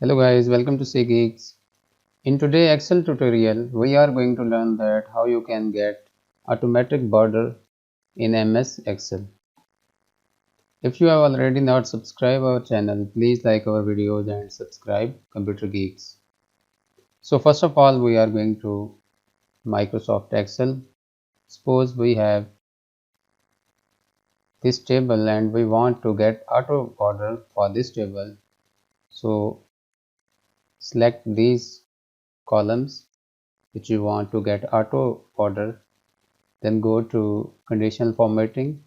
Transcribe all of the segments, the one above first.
Hello guys, welcome to Geeks. In today's Excel tutorial, we are going to learn that how you can get automatic border in MS Excel. If you have already not subscribed our channel, please like our videos and subscribe Computer Geeks. So first of all, we are going to Microsoft Excel. Suppose we have this table and we want to get auto border for this table. So select these columns which you want to get auto border. Then go to conditional formatting,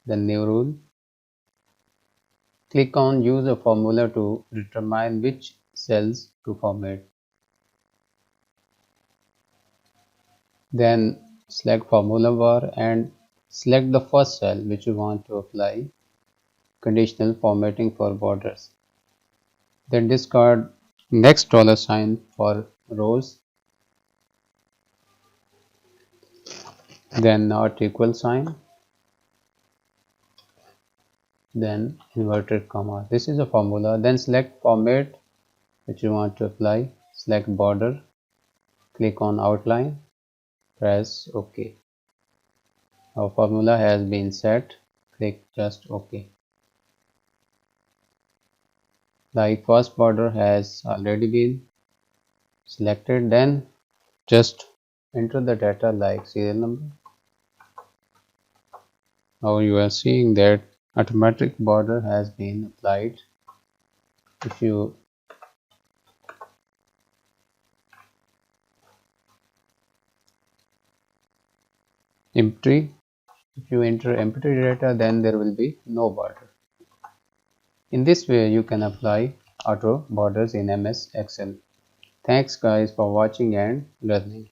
then new rule. Click on use a formula to determine which cells to format. Then select formula bar and select the first cell which you want to apply conditional formatting for borders. Then discard next dollar sign for rows, then not equal sign, then inverted comma. This is a formula. Then select format which you want to apply, select border, click on outline, press OK. Our formula has been set, click just OK. Like first border has already been selected, then just enter the data like serial number. Now you are seeing that automatic border has been applied. If you empty, if you enter empty data, then there will be no border. In this way, you can apply auto borders in MS Excel. Thanks guys for watching and learning.